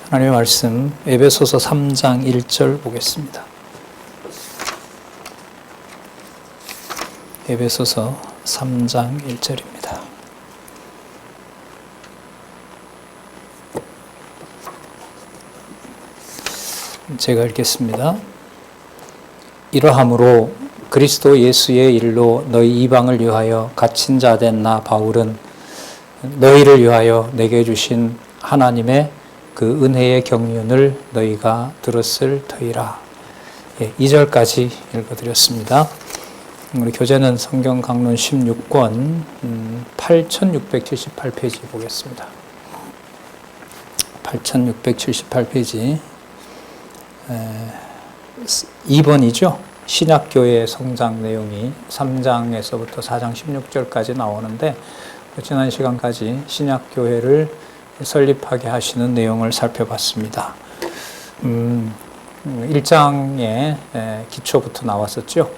하나님의 말씀 에베소서 3장 1절 보겠습니다. 에베소서 3장 1절입니다. 제가 읽겠습니다. 이러함으로 그리스도 예수의 일로 너희 이방을 위하여 갇힌 자 된 나 바울은 너희를 위하여 내게 주신 하나님의 그 은혜의 경륜을 너희가 들었을 터이라. 2절까지 읽어드렸습니다. 우리 교재는 성경 강론 16권 8678페이지 보겠습니다. 8678페이지 2번이죠. 신약교회의 성장 내용이 3장에서부터 4장 16절까지 나오는데 지난 시간까지 신약교회를 설립하게 하시는 내용을 살펴봤습니다. 1장의 기초부터 나왔었죠.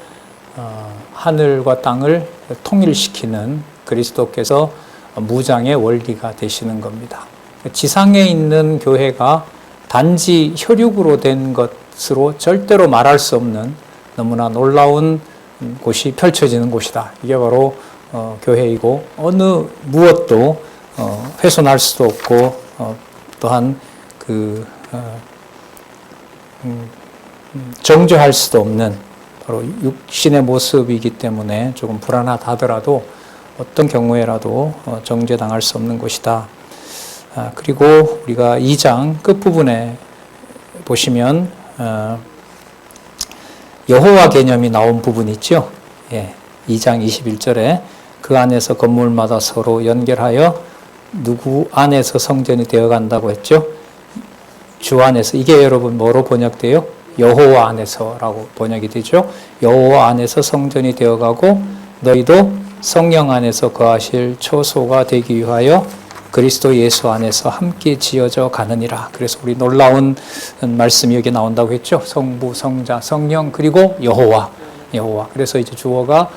하늘과 땅을 통일시키는 그리스도께서 무장의 원리가 되시는 겁니다. 지상에 있는 교회가 단지 혈육으로 된 것으로 절대로 말할 수 없는 너무나 놀라운 곳이 펼쳐지는 곳이다. 이게 바로 교회이고 어느 무엇도 훼손할 수도 없고 또한 정죄할 수도 없는 바로 육신의 모습이기 때문에 조금 불안하다 하더라도 어떤 경우에라도 정죄당할 수 없는 것이다. 그리고 우리가 2장 끝부분에 보시면 여호와 개념이 나온 부분이 있죠. 2장 21절에 그 안에서 건물마다 서로 연결하여 누구 안에서 성전이 되어간다고 했죠. 주 안에서. 이게 여러분 뭐로 번역돼요? 여호와 안에서라고 번역이 되죠. 여호와 안에서 성전이 되어가고 너희도 성령 안에서 거하실 초소가 되기 위하여 그리스도 예수 안에서 함께 지어져 가느니라. 그래서 우리 놀라운 말씀이 여기 나온다고 했죠. 성부, 성자, 성령 그리고 여호와. 그래서 이제 주어가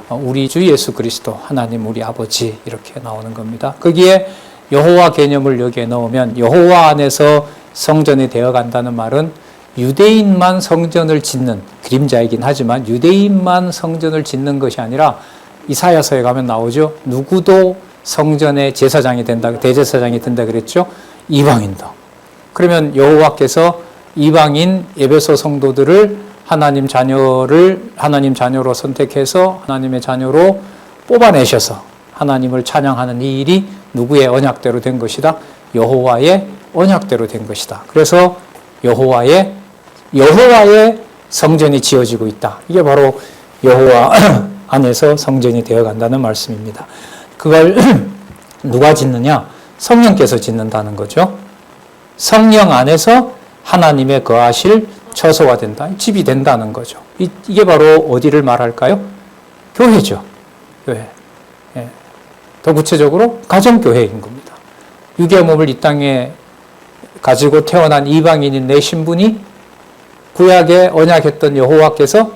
우리 주 예수 그리스도 하나님 우리 아버지 이렇게 나오는 겁니다. 거기에 여호와 개념을 여기에 넣으면 여호와 안에서 성전이 되어간다는 말은 유대인만 성전을 짓는 그림자이긴 하지만 유대인만 성전을 짓는 것이 아니라 이사야서에 가면 나오죠. 누구도 성전의 제사장이 된다, 대제사장이 된다 그랬죠. 이방인도. 그러면 여호와께서 이방인 에베소 성도들을 하나님 자녀로 선택해서 하나님의 자녀로 뽑아내셔서 하나님을 찬양하는 이 일이 누구의 언약대로 된 것이다? 여호와의 언약대로 된 것이다. 그래서 여호와의 성전이 지어지고 있다. 이게 바로 여호와 안에서 성전이 되어간다는 말씀입니다. 그걸 누가 짓느냐? 성령께서 짓는다는 거죠. 성령 안에서 하나님의 거하실 처소가 된다. 집이 된다는 거죠. 이게 바로 어디를 말할까요? 교회죠. 교회. 더 구체적으로 가정교회인 겁니다. 육의 몸을 이 땅에 가지고 태어난 이방인인 내 신분이 구약에 언약했던 여호와께서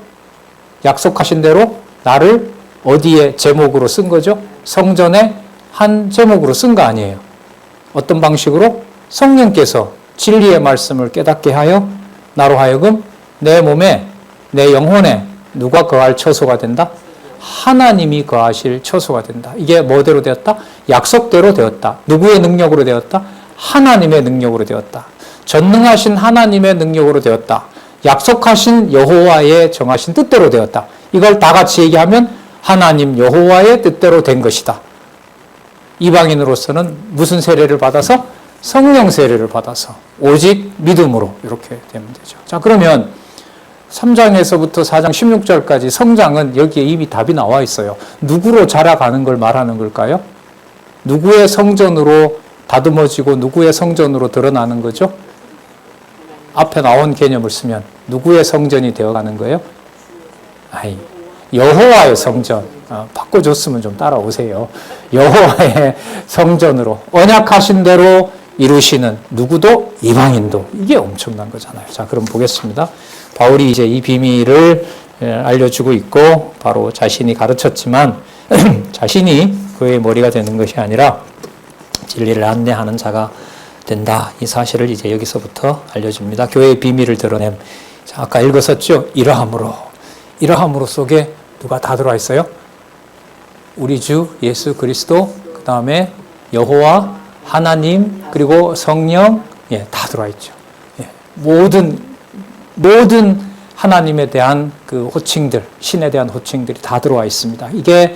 약속하신 대로 나를 어디에 제목으로 쓴 거죠? 성전의 한 제목으로 쓴 거 아니에요. 어떤 방식으로? 성령께서 진리의 말씀을 깨닫게 하여 나로 하여금 내 몸에, 내 영혼에 누가 거할 처소가 된다? 하나님이 거하실 처소가 된다. 이게 뭐대로 되었다? 약속대로 되었다. 누구의 능력으로 되었다? 하나님의 능력으로 되었다. 전능하신 하나님의 능력으로 되었다. 약속하신 여호와의 정하신 뜻대로 되었다. 이걸 다 같이 얘기하면 하나님 여호와의 뜻대로 된 것이다. 이방인으로서는 무슨 세례를 받아서? 성령 세례를 받아서 오직 믿음으로 이렇게 되면 되죠. 자, 그러면 3장에서부터 4장 16절까지 성장은 여기에 이미 답이 나와 있어요. 누구로 자라가는 걸 말하는 걸까요? 누구의 성전으로 다듬어지고 누구의 성전으로 드러나는 거죠? 앞에 나온 개념을 쓰면 누구의 성전이 되어가는 거예요? 여호와의 성전. 바꿔줬으면 좀 따라오세요. 여호와의 성전으로 언약하신 대로 이루시는 누구도 이방인도. 이게 엄청난 거잖아요. 자, 그럼 보겠습니다. 바울이 이제 이 비밀을 알려주고 있고 바로 자신이 가르쳤지만 자신이 그의 머리가 되는 것이 아니라 진리를 안내하는 자가 된다. 이 사실을 이제 여기서부터 알려줍니다. 교회의 비밀을 드러냄. 자, 아까 읽었었죠? 이러함으로 속에 누가 다 들어와 있어요? 우리 주 예수 그리스도, 그 다음에 여호와 하나님, 그리고 성령, 다 들어와 있죠. 모든 하나님에 대한 그 호칭들, 신에 대한 호칭들이 다 들어와 있습니다. 이게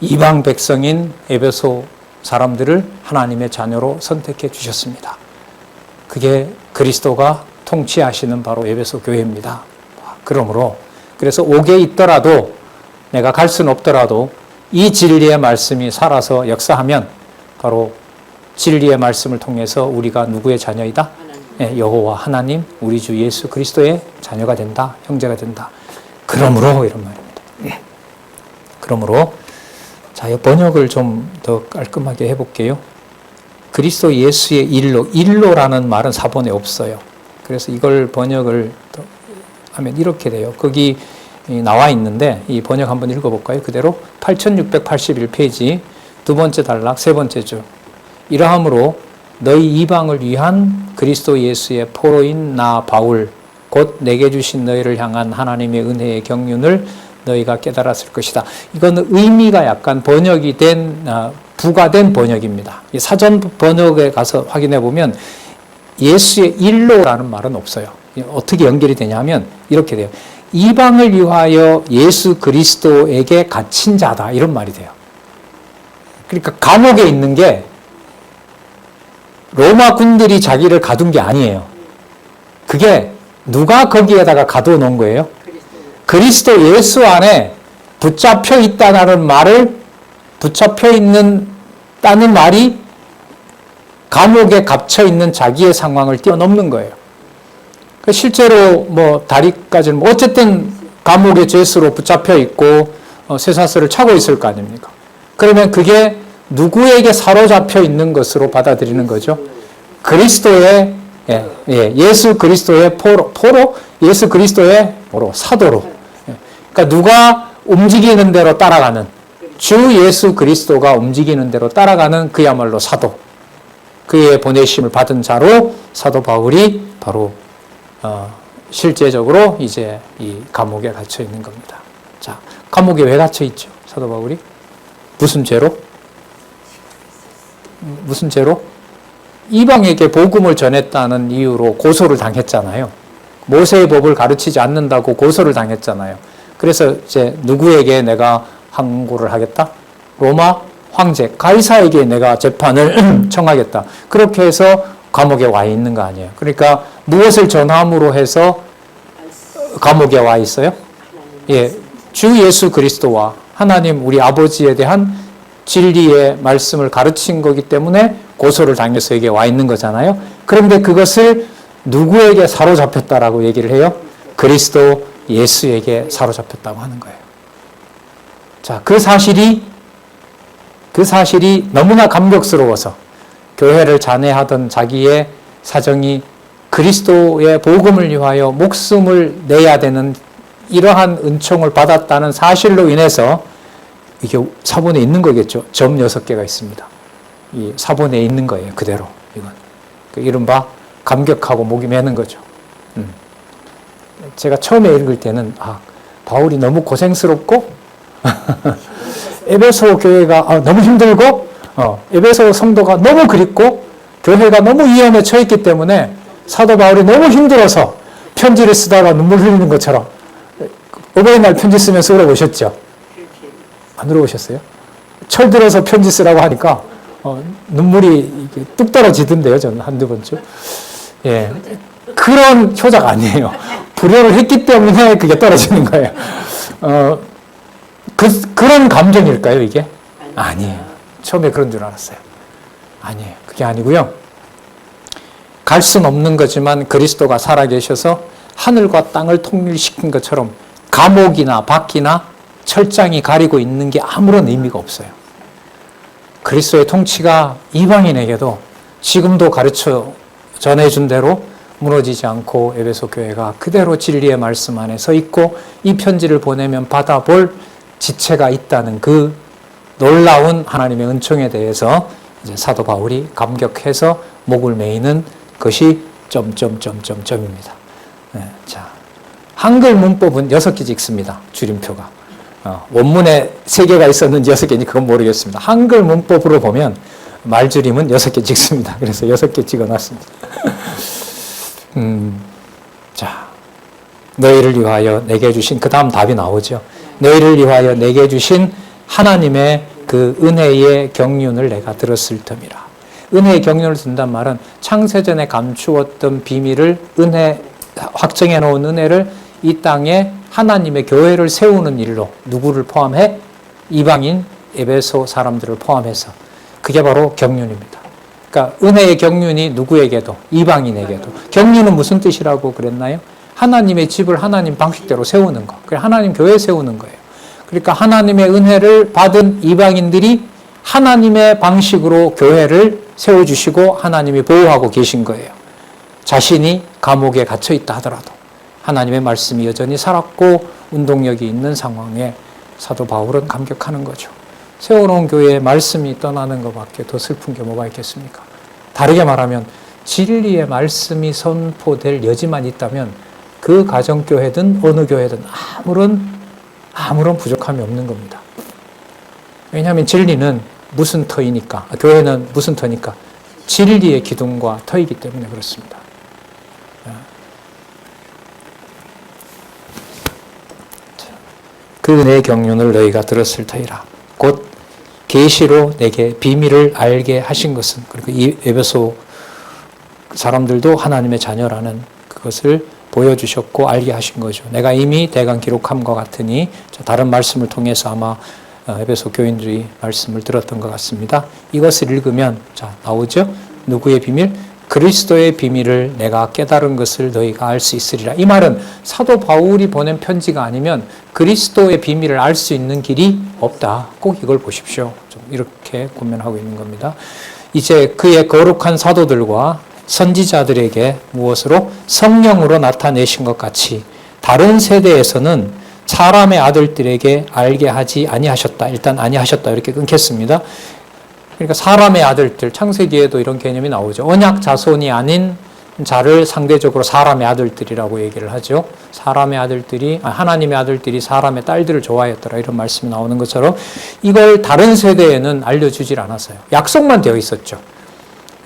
이방 백성인 에베소 사람들을 하나님의 자녀로 선택해 주셨습니다. 그게 그리스도가 통치하시는 바로 에베소 교회입니다. 그러므로 그래서 옥에 있더라도 내가 갈 수는 없더라도 이 진리의 말씀이 살아서 역사하면 바로 진리의 말씀을 통해서 우리가 누구의 자녀이다? 여호와 하나님, 우리 주 예수 그리스도의 자녀가 된다, 형제가 된다. 그러므로 이런 말입니다. 그러므로 자, 이 번역을 좀 더 깔끔하게 해볼게요. 그리스도 예수의 일로라는 말은 사본에 없어요. 그래서 이걸 번역을 하면 이렇게 돼요. 거기 나와 있는데 이 번역 한번 읽어볼까요? 그대로 8681페이지 두 번째 단락 세 번째 줄. 이러함으로 너희 이방을 위한 그리스도 예수의 포로인 나 바울 곧 내게 주신 너희를 향한 하나님의 은혜의 경륜을 너희가 깨달았을 것이다. 이거는 의미가 약간 번역이 된 부가된 번역입니다. 사전 번역에 가서 확인해 보면 예수의 일로라는 말은 없어요. 어떻게 연결이 되냐면 이렇게 돼요. 이방을 위하여 예수 그리스도에게 갇힌 자다 이런 말이 돼요. 그러니까 감옥에 있는 게 로마 군들이 자기를 가둔 게 아니에요. 그게 누가 거기에다가 가둬 놓은 거예요? 그리스도 예수 안에 붙잡혀 있다는 말을 붙잡혀 있는다는 말이 감옥에 갇혀 있는 자기의 상황을 뛰어넘는 거예요. 실제로 뭐 다리까지는 어쨌든 감옥의 죄수로 붙잡혀 있고 쇠사슬을 차고 있을 거 아닙니까? 그러면 그게 누구에게 사로잡혀 있는 것으로 받아들이는 거죠? 그리스도의 예수 그리스도의 포로 예수 그리스도의 사도로. 그러니까 누가 움직이는 대로 따라가는 주 예수 그리스도가 움직이는 대로 따라가는 그야말로 사도. 그의 보내심을 받은 자로 사도 바울이 바로 실제적으로 이제 이 감옥에 갇혀 있는 겁니다. 자, 감옥에 왜 갇혀 있죠? 사도 바울이 무슨 죄로? 이방에게 복음을 전했다는 이유로 고소를 당했잖아요. 모세의 법을 가르치지 않는다고 고소를 당했잖아요. 그래서 이제 누구에게 내가 항고를 하겠다? 로마 황제 가이사에게 내가 재판을 청하겠다. 그렇게 해서 감옥에 와 있는 거 아니에요. 그러니까 무엇을 전함으로 해서 감옥에 와 있어요? 주 예수 그리스도와 하나님 우리 아버지에 대한 진리의 말씀을 가르친 거기 때문에 고소를 당해서 여기에 와 있는 거잖아요. 그런데 그것을 누구에게 사로잡혔다라고 얘기를 해요? 그리스도 예수에게 사로잡혔다고 하는 거예요. 자, 그 사실이 너무나 감격스러워서 교회를 잔해하던 자기의 사정이 그리스도의 복음을 위하여 목숨을 내야 되는 이러한 은총을 받았다는 사실로 인해서 이게 사본에 있는 거겠죠. 점 6개가 있습니다. 이 사본에 있는 거예요. 그대로. 이건. 이른바 감격하고 목이 메는 거죠. 제가 처음에 읽을 때는 바울이 너무 고생스럽고 에베소 교회가 너무 힘들고 에베소 성도가 너무 그립고 교회가 너무 위험에 처했기 때문에 사도 바울이 너무 힘들어서 편지를 쓰다가 눈물 흘리는 것처럼 어버이날 편지 쓰면서 울어보셨죠? 안 울어보셨어요? 철들어서 편지 쓰라고 하니까 눈물이 뚝 떨어지던데요. 저는 한두 번쯤. 그런 효자가 아니에요. 불효를 했기 때문에 그게 떨어지는 거예요. 그런 감정일까요, 이게? 아니에요. 처음에 그런 줄 알았어요. 아니에요. 그게 아니고요. 갈 수는 없는 거지만 그리스도가 살아계셔서 하늘과 땅을 통일시킨 것처럼 감옥이나 밖이나 철장이 가리고 있는 게 아무런 의미가 없어요. 그리스도의 통치가 이방인에게도 지금도 가르쳐 전해준 대로 무너지지 않고 에베소 교회가 그대로 진리의 말씀 안에 서 있고 이 편지를 보내면 받아볼 지체가 있다는 그 놀라운 하나님의 은총에 대해서 이제 사도 바울이 감격해서 목을 메이는 것이 점점점점점입니다. 자, 한글 문법은 6개 찍습니다. 줄임표가. 원문에 3개가 있었는지 6개인지 그건 모르겠습니다. 한글 문법으로 보면 말줄임은 6개 찍습니다. 그래서 6개 찍어놨습니다. 자, 너희를 위하여 내게 주신, 그 다음 답이 나오죠. 너희를 위하여 내게 주신 하나님의 그 은혜의 경륜을 내가 들었을 텀이라. 은혜의 경륜을 든단 말은 창세전에 감추었던 비밀을 확정해 놓은 은혜를 이 땅에 하나님의 교회를 세우는 일로 누구를 포함해? 이방인 에베소 사람들을 포함해서 그게 바로 경륜입니다. 그러니까 은혜의 경륜이 누구에게도, 이방인에게도. 경륜은 무슨 뜻이라고 그랬나요? 하나님의 집을 하나님 방식대로 세우는 거. 그래, 하나님 교회 세우는 거예요. 그러니까 하나님의 은혜를 받은 이방인들이 하나님의 방식으로 교회를 세워주시고 하나님이 보호하고 계신 거예요. 자신이 감옥에 갇혀 있다 하더라도 하나님의 말씀이 여전히 살았고 운동력이 있는 상황에 사도 바울은 감격하는 거죠. 세워놓은 교회에 말씀이 떠나는 것밖에 더 슬픈 게 뭐가 있겠습니까? 다르게 말하면 진리의 말씀이 선포될 여지만 있다면 그 가정교회든 어느 교회든 아무런 부족함이 없는 겁니다. 왜냐하면 진리는 무슨 터이니까, 교회는 무슨 터니까? 진리의 기둥과 터이기 때문에 그렇습니다. 그 은혜의 경륜을 너희가 들었을 터이라. 곧 계시로 내게 비밀을 알게 하신 것은, 그리고 이 에베소 사람들도 하나님의 자녀라는 그것을 보여주셨고 알게 하신 거죠. 내가 이미 대강 기록함과 같으니, 다른 말씀을 통해서 아마 에베소 교인들이 말씀을 들었던 것 같습니다. 이것을 읽으면 나오죠. 누구의 비밀? 그리스도의 비밀을 내가 깨달은 것을 너희가 알 수 있으리라. 이 말은 사도 바울이 보낸 편지가 아니면 그리스도의 비밀을 알 수 있는 길이 없다. 꼭 이걸 보십시오. 좀 이렇게 권면하고 있는 겁니다. 이제 그의 거룩한 사도들과 선지자들에게 무엇으로? 성령으로 나타내신 것 같이 다른 세대에서는 사람의 아들들에게 알게 하지 아니하셨다. 일단 아니하셨다. 이렇게 끊겠습니다. 그러니까 사람의 아들들, 창세기에도 이런 개념이 나오죠. 언약 자손이 아닌 자를 상대적으로 사람의 아들들이라고 얘기를 하죠. 사람의 아들들이, 하나님의 아들들이 사람의 딸들을 좋아했더라. 이런 말씀이 나오는 것처럼 이걸 다른 세대에는 알려주질 않았어요. 약속만 되어 있었죠.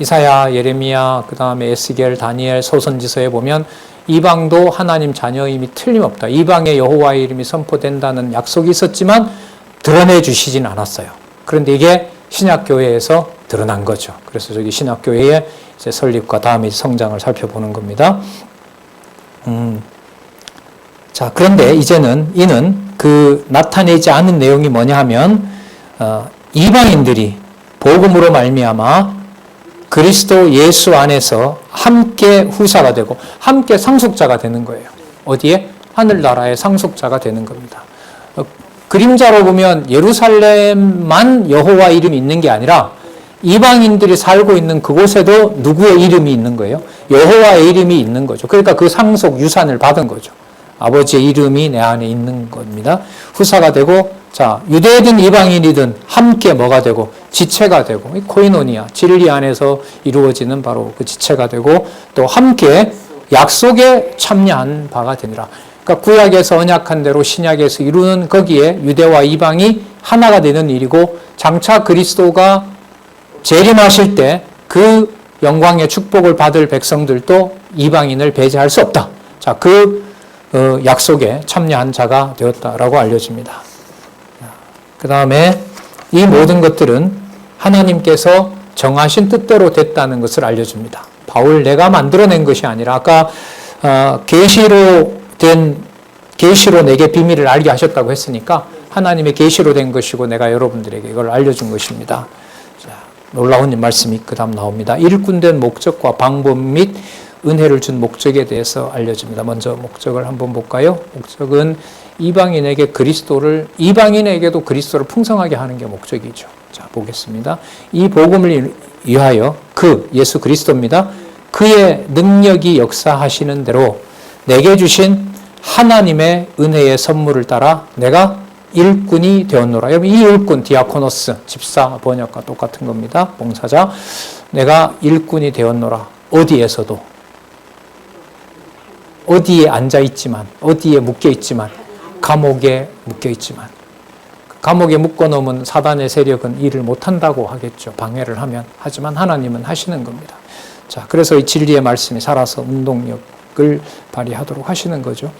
이사야, 예레미야, 그 다음에 에스겔, 다니엘, 소선지서에 보면 이방도 하나님 자녀임이 틀림없다. 이방의 여호와의 이름이 선포된다는 약속이 있었지만 드러내 주시진 않았어요. 그런데 이게 신약교회에서 드러난 거죠. 그래서 저기 신약교회의 이제 설립과 다음에 성장을 살펴보는 겁니다. 자, 그런데 이제는 이는 그 나타내지 않은 내용이 뭐냐 하면, 이방인들이 복음으로 말미암아 그리스도 예수 안에서 함께 후사가 되고 함께 상속자가 되는 거예요. 어디에? 하늘나라의 상속자가 되는 겁니다. 그림자로 보면 예루살렘만 여호와 이름이 있는 게 아니라 이방인들이 살고 있는 그곳에도 누구의 이름이 있는 거예요? 여호와의 이름이 있는 거죠. 그러니까 그 상속 유산을 받은 거죠. 아버지의 이름이 내 안에 있는 겁니다. 후사가 되고, 자, 유대이든 이방인이든 함께 뭐가 되고? 지체가 되고, 코이노니아, 진리 안에서 이루어지는 바로 그 지체가 되고, 또 함께 약속에 참여한 바가 되니라. 그러니까 구약에서 언약한 대로 신약에서 이루는 거기에 유대와 이방이 하나가 되는 일이고, 장차 그리스도가 재림하실 때 그 영광의 축복을 받을 백성들도 이방인을 배제할 수 없다. 자, 그 약속에 참여한 자가 되었다라고 알려집니다. 그 다음에 이 모든 것들은 하나님께서 정하신 뜻대로 됐다는 것을 알려줍니다. 바울 내가 만들어낸 것이 아니라 아까 계시로 내게 비밀을 알게 하셨다고 했으니까 하나님의 계시로 된 것이고 내가 여러분들에게 이걸 알려준 것입니다. 자, 놀라운 말씀이 그 다음 나옵니다. 일꾼된 목적과 방법 및 은혜를 준 목적에 대해서 알려줍니다. 먼저 목적을 한번 볼까요? 목적은 이방인에게도 그리스도를 풍성하게 하는 게 목적이죠. 자, 보겠습니다. 이 복음을 위하여 예수 그리스도입니다. 그의 능력이 역사하시는 대로 내게 주신 하나님의 은혜의 선물을 따라 내가 일꾼이 되었노라. 여러분, 이 일꾼, 디아코노스, 집사, 번역과 똑같은 겁니다. 봉사자. 내가 일꾼이 되었노라. 어디에서도. 어디에 앉아있지만, 어디에 묶여있지만, 감옥에 묶여있지만, 감옥에 묶어놓으면 사단의 세력은 일을 못한다고 하겠죠. 방해를 하면. 하지만 하나님은 하시는 겁니다. 자, 그래서 이 진리의 말씀이 살아서 운동력을 발휘하도록 하시는 거죠.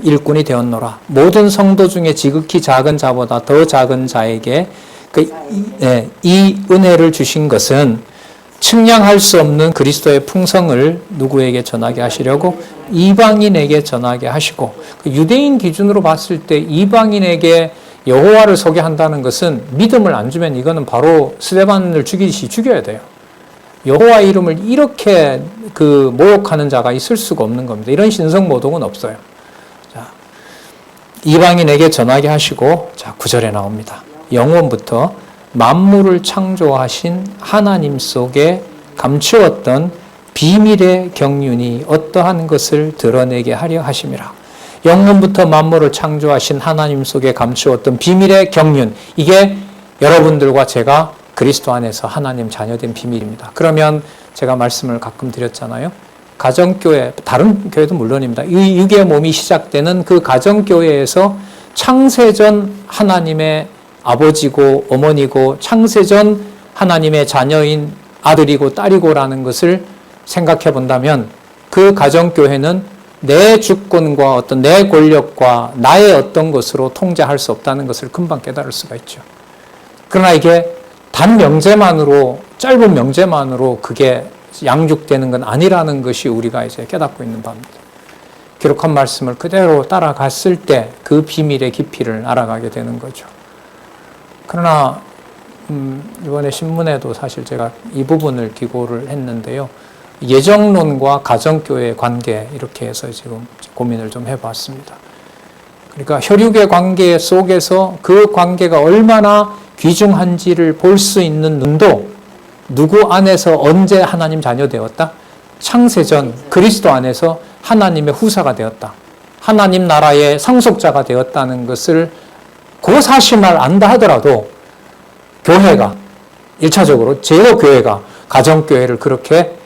일꾼이 되었노라. 모든 성도 중에 지극히 작은 자보다 더 작은 자에게 이 은혜를 주신 것은 측량할 수 없는 그리스도의 풍성을 누구에게 전하게 하시려고 이방인에게 전하게 하시고, 유대인 기준으로 봤을 때 이방인에게 여호와를 소개한다는 것은 믿음을 안 주면 이거는 바로 스데반을 죽이듯이 죽여야 돼요. 여호와 이름을 이렇게 모욕하는 자가 있을 수가 없는 겁니다. 이런 신성모독은 없어요. 자, 이방인에게 전하게 하시고, 자, 9절에 나옵니다. 영원부터 만물을 창조하신 하나님 속에 감추었던 비밀의 경륜이 어떠한 것을 드러내게 하려 하심이라. 영원부터 만물을 창조하신 하나님 속에 감추었던 비밀의 경륜, 이게 여러분들과 제가 그리스도 안에서 하나님 자녀된 비밀입니다. 그러면 제가 말씀을 가끔 드렸잖아요. 가정교회, 다른 교회도 물론입니다. 이 육의 몸이 시작되는 그 가정교회에서 창세전 하나님의 아버지고 어머니고 창세전 하나님의 자녀인 아들이고 딸이고라는 것을 생각해 본다면 그 가정교회는 내 주권과 어떤 내 권력과 나의 어떤 것으로 통제할 수 없다는 것을 금방 깨달을 수가 있죠. 그러나 이게 단 명제만으로, 짧은 명제만으로 그게 양육되는 건 아니라는 것이 우리가 이제 깨닫고 있는 바입니다. 기록한 말씀을 그대로 따라갔을 때 그 비밀의 깊이를 알아가게 되는 거죠. 그러나 이번에 신문에도 사실 제가 이 부분을 기고를 했는데요. 예정론과 가정교회의 관계, 이렇게 해서 지금 고민을 좀 해봤습니다. 그러니까 혈육의 관계 속에서 그 관계가 얼마나 귀중한지를 볼 수 있는 눈도 누구 안에서 언제 하나님 자녀 되었다? 창세전 그리스도 안에서 하나님의 후사가 되었다. 하나님 나라의 상속자가 되었다는 것을 그 사실만 안다 하더라도 교회가 1차적으로 제도교회가 가정교회를 그렇게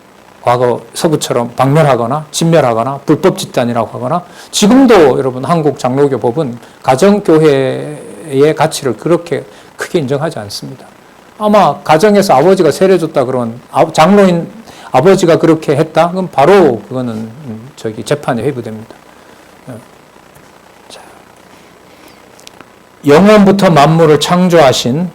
과거 서구처럼 박멸하거나 진멸하거나 불법 집단이라고 하거나, 지금도 여러분 한국 장로교 법은 가정교회의 가치를 그렇게 크게 인정하지 않습니다. 아마 가정에서 아버지가 세례줬다 그러면 장로인 아버지가 그렇게 했다? 그럼 바로 그거는 재판에 회부됩니다. 자, 영원부터 만물을 창조하신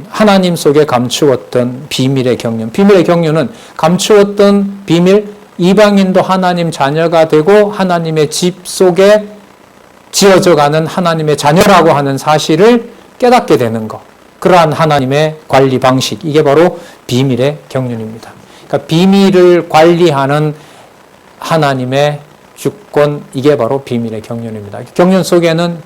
하나님 속에 감추었던 비밀의 경륜. 비밀의 경륜은 감추었던 비밀, 이방인도 하나님 자녀가 되고 하나님의 집 속에 지어져가는 하나님의 자녀라고 하는 사실을 깨닫게 되는 것. 그러한 하나님의 관리 방식, 이게 바로 비밀의 경륜입니다. 그러니까 비밀을 관리하는 하나님의 주권, 이게 바로 비밀의 경륜입니다. 경륜 속에는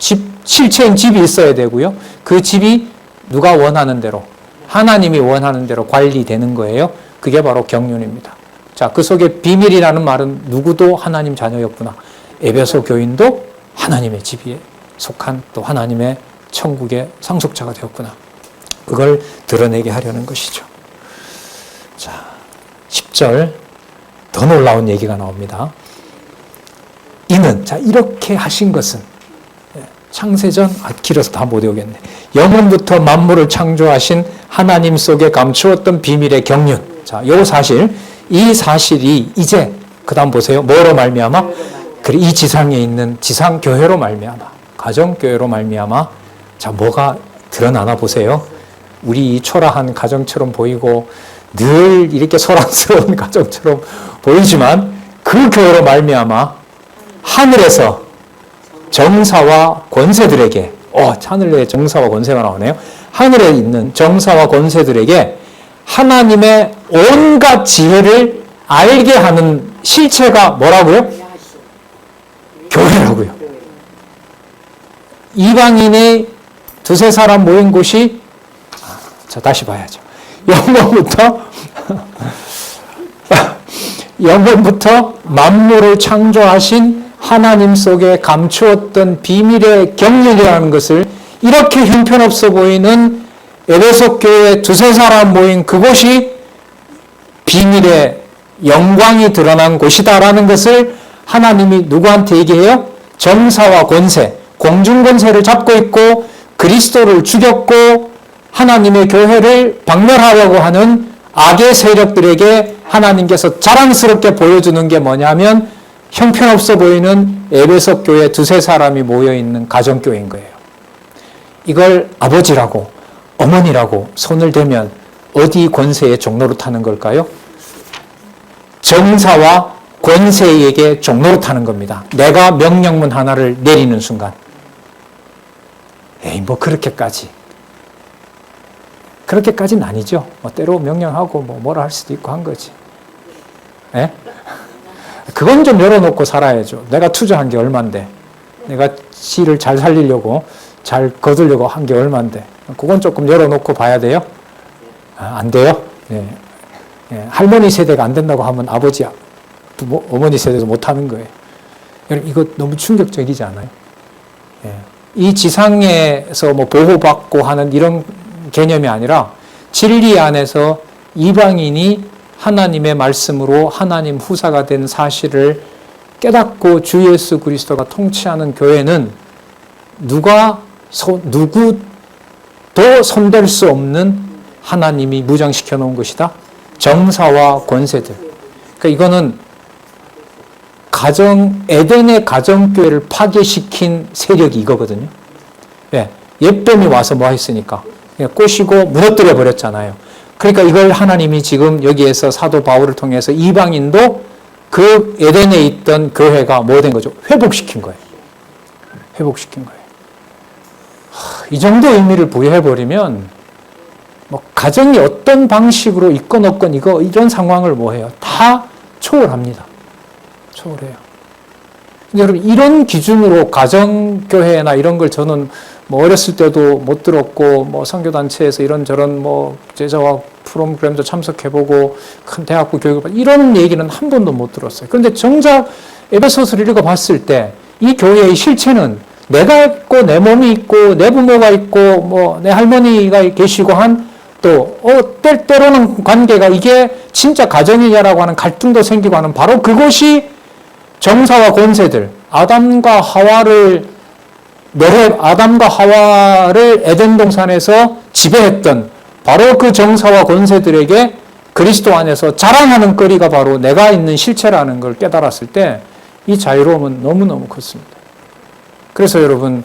실체인 집이 있어야 되고요. 그 집이 누가 원하는 대로, 하나님이 원하는 대로 관리되는 거예요. 그게 바로 경륜입니다. 자, 그 속에 비밀이라는 말은 누구도 하나님 자녀였구나. 에베소 교인도 하나님의 집에 속한 또 하나님의 천국의 상속자가 되었구나. 그걸 드러내게 하려는 것이죠. 자, 10절 더 놀라운 얘기가 나옵니다. 이는, 자, 이렇게 하신 것은, 창세전, 길어서 다 못 외우겠네. 영원부터 만물을 창조하신 하나님 속에 감추었던 비밀의 경륜. 자, 요 사실, 이 사실이 이제, 그 다음 보세요. 뭐로 말미암아? 그래, 이 지상에 있는 지상교회로 말미암아, 가정교회로 말미암아, 자, 뭐가 드러나나 보세요. 우리 이 초라한 가정처럼 보이고 늘 이렇게 소란스러운 가정처럼 보이지만 그 교회로 말미암아 하늘에서 정사와 권세들에게, 하늘에 정사와 권세가 나오네요. 하늘에 있는 정사와 권세들에게 하나님의 온갖 지혜를 알게 하는 실체가 뭐라고요? 교회라고요. 이방인의 두세 사람 모인 곳이, 자, 다시 봐야죠. 영원부터 만물을 창조하신 하나님 속에 감추었던 비밀의 경륜이라는 것을 이렇게 형편없어 보이는 에베소 교회에 두세 사람 모인 그곳이 비밀의 영광이 드러난 곳이다라는 것을 하나님이 누구한테 얘기해요? 정사와 권세, 공중권세를 잡고 있고 그리스도를 죽였고 하나님의 교회를 박멸하려고 하는 악의 세력들에게 하나님께서 자랑스럽게 보여주는 게 뭐냐면 형편없어 보이는 에베소 교회 두세 사람이 모여있는 가정교회인 거예요. 이걸 아버지라고 어머니라고 손을 대면 어디 권세의 종로로 타는 걸까요? 정사와 권세에게 종로로 타는 겁니다. 내가 명령문 하나를 내리는 순간. 에이, 뭐 그렇게까지는 아니죠. 때로 명령하고 뭐라 할 수도 있고 한 거지. 예? 그건 좀 열어놓고 살아야죠. 내가 투자한 게 얼만데. 내가 지를 잘 살리려고, 잘 거두려고 한 게 얼만데. 그건 조금 열어놓고 봐야 돼요? 안 돼요? 예. 예. 할머니 세대가 안 된다고 하면 아버지, 부모, 어머니 세대도 못 하는 거예요. 여러분, 이거 너무 충격적이지 않아요? 예. 이 지상에서 보호받고 하는 이런 개념이 아니라 진리 안에서 이방인이 하나님의 말씀으로 하나님 후사가 된 사실을 깨닫고 주 예수 그리스도가 통치하는 교회는 누구도 손댈 수 없는 하나님이 무장시켜 놓은 것이다. 정사와 권세들. 그러니까 이거는 에덴의 가정교회를 파괴시킨 세력이 이거거든요. 예, 옛뱀이 와서 뭐 했으니까 꼬시고 무너뜨려 버렸잖아요. 그러니까 이걸 하나님이 지금 여기에서 사도 바울을 통해서 이방인도 그 에덴에 있던 교회가 뭐 된 거죠? 회복시킨 거예요. 회복시킨 거예요. 이 정도 의미를 부여해버리면 가정이 어떤 방식으로 있건 없건 이런 상황을 뭐 해요? 다 초월합니다. 초월해요. 여러분, 이런 기준으로 가정교회나 이런 걸 저는 어렸을 때도 못 들었고, 선교단체에서 이런저런 제자와 프로그램도 참석해보고, 큰 대학부 교육을 이런 얘기는 한 번도 못 들었어요. 그런데 정작 에베소서를 읽어봤을 때, 이 교회의 실체는 내가 있고, 내 몸이 있고, 내 부모가 있고, 내 할머니가 계시고 때로는 관계가 이게 진짜 가정이냐라고 하는 갈등도 생기고 하는 바로 그것이 정사와 권세들, 아담과 하와를 에덴 동산에서 지배했던 바로 그 정사와 권세들에게 그리스도 안에서 자랑하는 거리가 바로 내가 있는 실체라는 걸 깨달았을 때 이 자유로움은 너무너무 컸습니다. 그래서 여러분,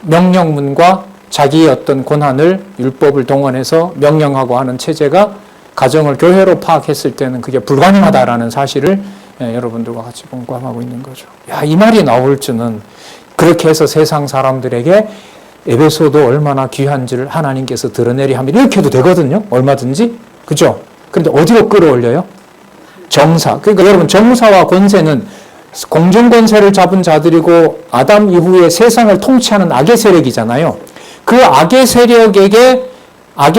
명령문과 자기의 어떤 권한을 율법을 동원해서 명령하고 하는 체제가 가정을 교회로 파악했을 때는 그게 불가능하다라는 사실을 여러분들과 같이 공감하고 있는 거죠. 이 말이 나올 줄은 그렇게 해서 세상 사람들에게 에베소도 얼마나 귀한지를 하나님께서 드러내리 하면 이렇게 해도 되거든요. 얼마든지. 그죠? 그런데 어디로 끌어올려요? 정사. 그러니까 여러분, 정사와 권세는 공중권세를 잡은 자들이고 아담 이후에 세상을 통치하는 악의 세력이잖아요. 그 악의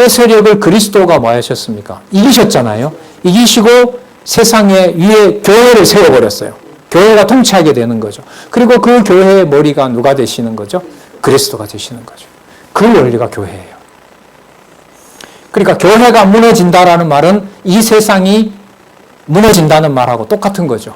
세력을 그리스도가 뭐 하셨습니까? 이기셨잖아요. 이기시고 세상에 위에 교회를 세워버렸어요. 교회가 통치하게 되는 거죠. 그리고 그 교회의 머리가 누가 되시는 거죠? 그리스도가 되시는 거죠. 그 원리가 교회예요. 그러니까 교회가 무너진다라는 말은 이 세상이 무너진다는 말하고 똑같은 거죠.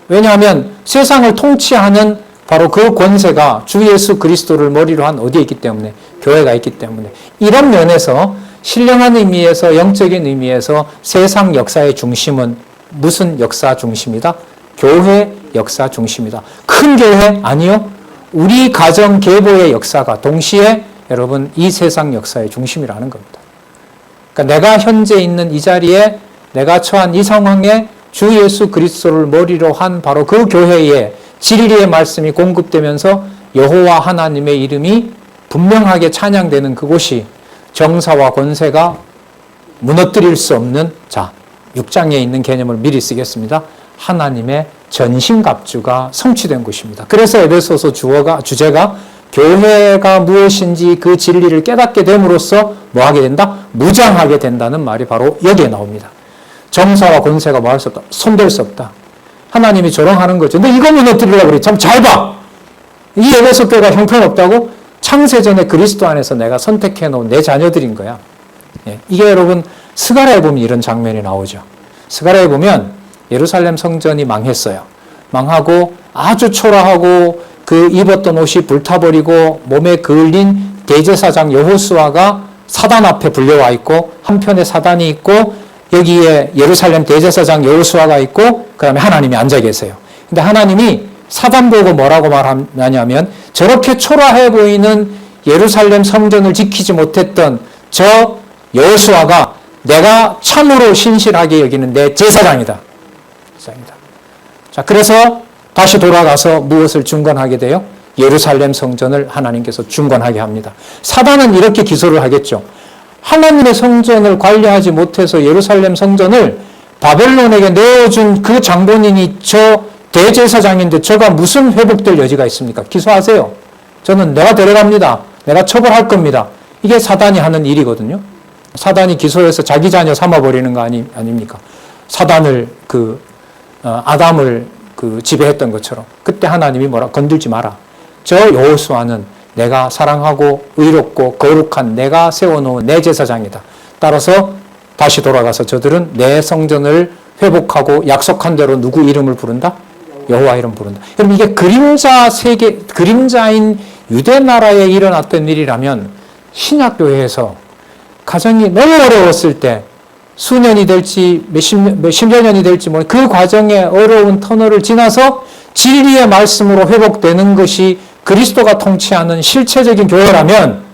왜냐하면 세상을 통치하는 바로 그 권세가 주 예수 그리스도를 머리로 한 어디에 있기 때문에, 교회가 있기 때문에, 이런 면에서 신령한 의미에서, 영적인 의미에서 세상 역사의 중심은 무슨 역사 중심이다? 교회 역사 중심이다. 큰 교회? 아니요. 우리 가정 계보의 역사가 동시에 여러분 이 세상 역사의 중심이라는 겁니다. 그러니까 내가 현재 있는 이 자리에, 내가 처한 이 상황에 주 예수 그리스도를 머리로 한 바로 그 교회에 진리의 말씀이 공급되면서 여호와 하나님의 이름이 분명하게 찬양되는 그곳이 정사와 권세가 무너뜨릴 수 없는, 6장에 있는 개념을 미리 쓰겠습니다. 하나님의 전신갑주가 성취된 곳입니다. 그래서 에베소서 주제가 교회가 무엇인지 그 진리를 깨닫게 됨으로써 뭐 하게 된다? 무장하게 된다는 말이 바로 여기에 나옵니다. 정사와 권세가 뭐 할 수 없다? 손댈 수 없다. 하나님이 조롱하는 거죠. 근데 이거 무너뜨리려고 그래. 참 잘 봐. 이 에베소 교회가 형편없다고? 창세전에 그리스도 안에서 내가 선택해 놓은 내 자녀들인 거야. 예, 이게 여러분 스가랴에 보면 이런 장면이 나오죠. 스가랴에 보면 예루살렘 성전이 망했어요. 망하고 아주 초라하고 그 입었던 옷이 불타버리고 몸에 그을린 대제사장 여호수아가 사단 앞에 불려와 있고 한편에 사단이 있고 여기에 예루살렘 대제사장 여호수아가 있고 그 다음에 하나님이 앉아 계세요. 근데 하나님이 사단 보고 뭐라고 말하냐면 저렇게 초라해 보이는 예루살렘 성전을 지키지 못했던 저 여호수아가 내가 참으로 신실하게 여기는 내 제사장이다. 자, 그래서 다시 돌아가서 무엇을 중건하게 돼요? 예루살렘 성전을 하나님께서 중건하게 합니다. 사단은 이렇게 기소를 하겠죠. 하나님의 성전을 관리하지 못해서 예루살렘 성전을 바벨론에게 내어준 그 장본인이 저 대제사장인데 저가 무슨 회복될 여지가 있습니까? 기소하세요. 저는 내가 데려갑니다. 내가 처벌할 겁니다. 이게 사단이 하는 일이거든요. 사단이 기소해서 자기 자녀 삼아버리는 거 아닙니까? 사단을 아담을 지배했던 것처럼 그때 하나님이 건들지 마라. 저 여호수아는 내가 사랑하고 의롭고 거룩한 내가 세워놓은 내 제사장이다. 따라서 다시 돌아가서 저들은 내 성전을 회복하고 약속한 대로 누구 이름을 부른다? 여호와 이름 부른다. 여러분 이게 그림자인 유대 나라에 일어났던 일이라면 신약교회에서 가정이 너무 어려웠을 때 수년이 될지 몇십여 년이 될지 그 과정의 어려운 터널을 지나서 진리의 말씀으로 회복되는 것이 그리스도가 통치하는 실체적인 교회라면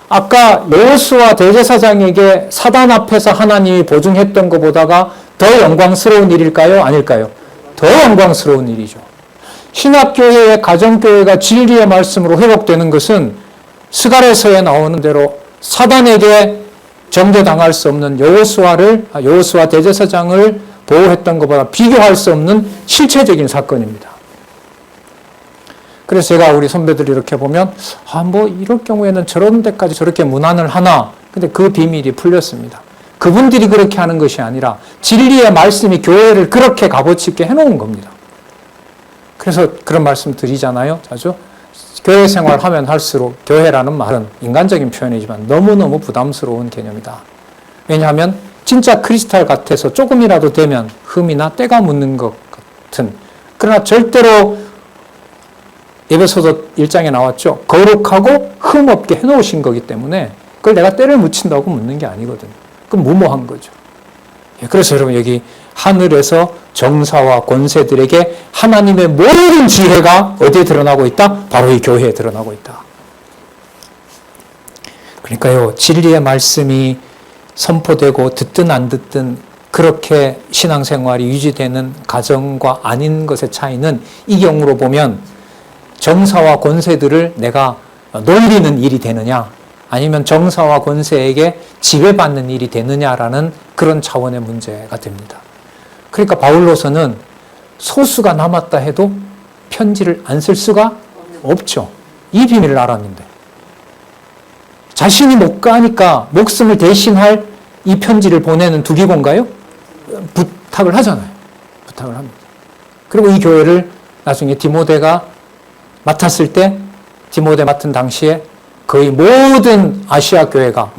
아까 여호수아 대제사장에게 사단 앞에서 하나님이 보증했던 것보다가 더 영광스러운 일일까요? 아닐까요? 더 영광스러운 일이죠. 신학교회의 가정교회가 진리의 말씀으로 회복되는 것은 스가랴서에 나오는 대로 사단에게 정죄당할 수 없는 여호수아 대제사장을 보호했던 것보다 비교할 수 없는 실체적인 사건입니다. 그래서 제가 우리 선배들 이렇게 보면 이럴 경우에는 저런 데까지 저렇게 문안을 하나. 근데 그 비밀이 풀렸습니다. 그분들이 그렇게 하는 것이 아니라 진리의 말씀이 교회를 그렇게 값어치 있게 해놓은 겁니다. 그래서 그런 말씀 드리잖아요. 자주. 교회 생활하면 할수록 교회라는 말은 인간적인 표현이지만 너무너무 부담스러운 개념이다. 왜냐하면 진짜 크리스탈 같아서 조금이라도 되면 흠이나 때가 묻는 것 같은, 그러나 절대로 에베소서 1장에 나왔죠. 거룩하고 흠 없게 해놓으신 거기 때문에 그걸 내가 때를 묻힌다고 묻는 게 아니거든요. 그건 무모한 거죠. 그래서 여러분 여기 하늘에서 정사와 권세들에게 하나님의 모든 지혜가 어디에 드러나고 있다? 바로 이 교회에 드러나고 있다. 그러니까요, 진리의 말씀이 선포되고 듣든 안 듣든 그렇게 신앙생활이 유지되는 가정과 아닌 것의 차이는 이 경우로 보면 정사와 권세들을 내가 놀리는 일이 되느냐 아니면 정사와 권세에게 지배받는 일이 되느냐라는 그런 차원의 문제가 됩니다. 그러니까 바울로서는 소수가 남았다 해도 편지를 안 쓸 수가 없죠. 이 비밀을 알았는데 자신이 못 가니까 목숨을 대신할 이 편지를 보내는 두기고인가요? 부탁을 하잖아요. 부탁을 합니다. 그리고 이 교회를 나중에 디모데가 맡았을 때 디모데 맡은 당시에 거의 모든 아시아 교회가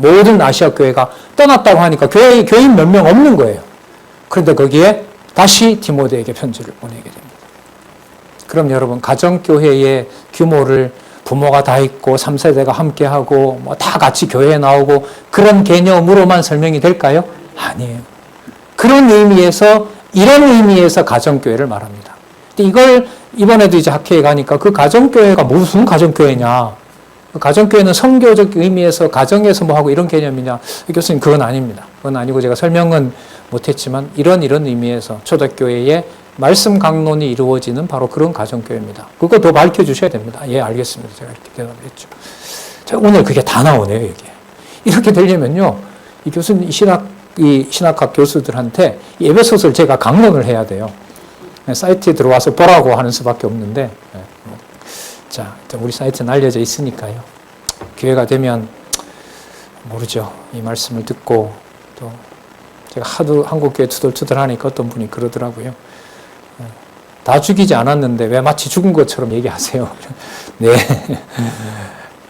떠났다고 하니까 교인 몇 명 없는 거예요. 그런데 거기에 다시 디모데에게 편지를 보내게 됩니다. 그럼 여러분 가정교회의 규모를 부모가 다 있고 3세대가 함께하고 다 같이 교회에 나오고 그런 개념으로만 설명이 될까요? 아니에요. 그런 의미에서 이런 의미에서 가정교회를 말합니다. 근데 이걸 이번에도 이제 학회에 가니까 그 가정교회가 무슨 가정교회냐? 가정교회는 성교적 의미에서 가정에서 뭐 하고 이런 개념이냐? 교수님 그건 아닙니다. 그건 아니고 제가 설명은 못했지만 이런 의미에서 초대교회의 말씀 강론이 이루어지는 바로 그런 가정교회입니다. 그거 더 밝혀주셔야 됩니다. 예, 알겠습니다. 제가 이렇게 대답을 했죠. 자, 오늘 그게 다 나오네요, 이게. 이렇게 되려면요, 이 교수님, 이 신학학 교수들한테 에베소서를 제가 강론을 해야 돼요. 사이트에 들어와서 보라고 하는 수밖에 없는데, 자, 우리 사이트는 알려져 있으니까요. 기회가 되면 모르죠. 이 말씀을 듣고 또 제가 하도 한국교회 투덜투덜하니까 어떤 분이 그러더라고요. 다 죽이지 않았는데 왜 마치 죽은 것처럼 얘기하세요? 네.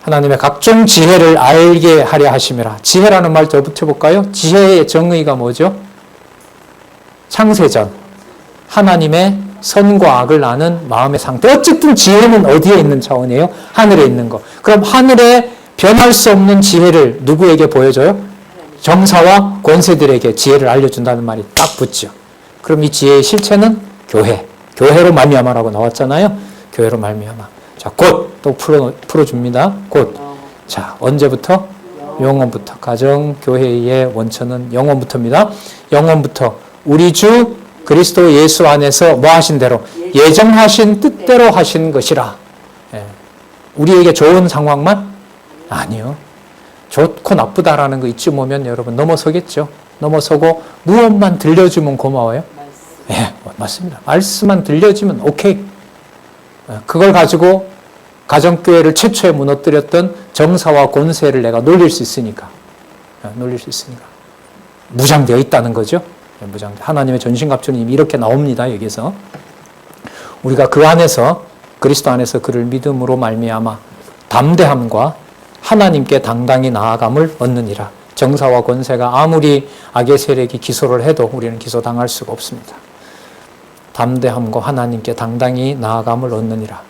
하나님의 각종 지혜를 알게 하려 하심이라. 지혜라는 말 더 붙여볼까요? 지혜의 정의가 뭐죠? 창세전. 하나님의 선과 악을 아는 마음의 상태. 어쨌든 지혜는 어디에 있는 차원이에요? 하늘에 있는 거. 그럼 하늘에 변할 수 없는 지혜를 누구에게 보여줘요? 정사와 권세들에게 지혜를 알려준다는 말이 딱 붙죠. 그럼 이 지혜의 실체는 교회. 교회로 말미암아라고 나왔잖아요. 교회로 말미암아. 자, 곧 또 풀어줍니다. 곧. 자, 언제부터? 영원부터. 가정, 교회의 원천은 영원부터입니다. 영원부터 우리 주 그리스도 예수 안에서 뭐 하신 대로? 예정하신 뜻대로 하신 것이라. 예. 우리에게 좋은 상황만? 아니요. 좋고 나쁘다라는 거 이쯤 오면 여러분 넘어서겠죠. 넘어서고 무엇만 들려주면 고마워요? 예, 맞습니다. 말씀만 들려주면 오케이. 그걸 가지고 가정교회를 최초에 무너뜨렸던 정사와 권세를 내가 놀릴 수 있으니까. 놀릴 수 있으니까. 무장되어 있다는 거죠. 무장. 하나님의 전신갑주는 이미 이렇게 나옵니다. 여기서. 우리가 그 안에서 그리스도 안에서 그를 믿음으로 말미암아 담대함과 하나님께 당당히 나아감을 얻느니라. 정사와 권세가 아무리 악의 세력이 기소를 해도 우리는 기소당할 수가 없습니다. 담대함과 하나님께 당당히 나아감을 얻느니라.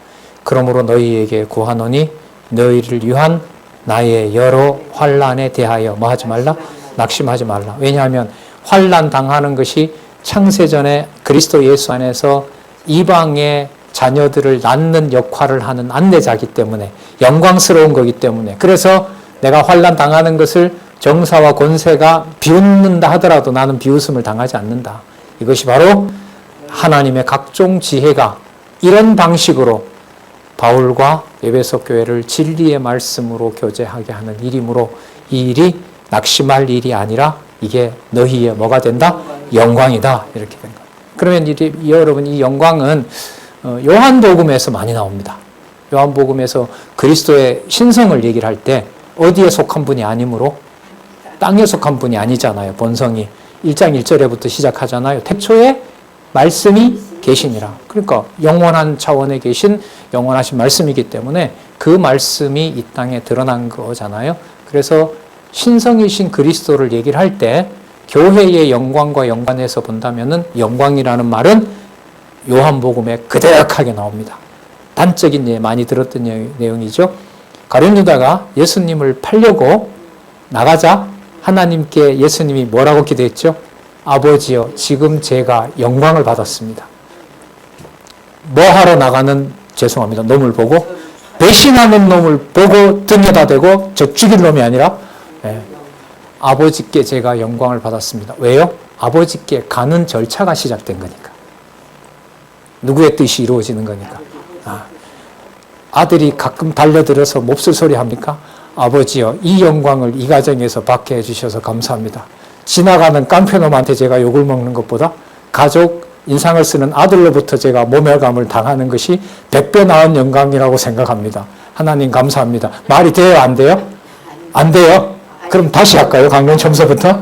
그러므로 너희에게 구하노니 너희를 위한 나의 여러 환난에 대하여 뭐 하지 말라? 낙심하지 말라. 왜냐하면 환난 당하는 것이 창세전에 그리스도 예수 안에서 이방의 자녀들을 낳는 역할을 하는 안내자이기 때문에 영광스러운 거기 때문에 그래서 내가 환난 당하는 것을 정사와 권세가 비웃는다 하더라도 나는 비웃음을 당하지 않는다. 이것이 바로 하나님의 각종 지혜가 이런 방식으로 바울과 에베소 교회를 진리의 말씀으로 교제하게 하는 일이므로 이 일이 낙심할 일이 아니라 이게 너희의 뭐가 된다? 영광이다. 이렇게 된 거예요. 그러면 여러분 이 영광은 요한복음에서 많이 나옵니다. 요한복음에서 그리스도의 신성을 얘기를 할 때 어디에 속한 분이 아니므로 땅에 속한 분이 아니잖아요. 본성이 1장 1절에부터 시작하잖아요. 태초에 말씀이 계시니라. 그러니까 영원한 차원에 계신 영원하신 말씀이기 때문에 그 말씀이 이 땅에 드러난 거잖아요. 그래서 신성이신 그리스도를 얘기를 할 때 교회의 영광과 연관해서 본다면은 영광이라는 말은 요한복음에 그득하게 나옵니다. 단적인 예 많이 들었던 내용이죠. 가룟 유다가 예수님을 팔려고 나가자 하나님께 예수님이 뭐라고 기도했죠? 아버지여, 지금 제가 영광을 받았습니다. 뭐 하러 나가는, 죄송합니다, 놈을 보고, 배신하는 놈을 보고 등에다 대고 저 죽일 놈이 아니라 아버지께 제가 영광을 받았습니다. 왜요? 아버지께 가는 절차가 시작된 거니까. 누구의 뜻이 이루어지는 거니까. 아들이 가끔 달려들어서 몹쓸 소리 합니까? 아버지여, 이 영광을 이 가정에서 받게 해주셔서 감사합니다. 지나가는 깡패놈한테 제가 욕을 먹는 것보다 가족 인상을 쓰는 아들로부터 제가 모멸감을 당하는 것이 100배 나은 영광이라고 생각합니다. 하나님 감사합니다. 말이 돼요? 안 돼요? 안 돼요? 그럼 다시 할까요? 강론첨서부터?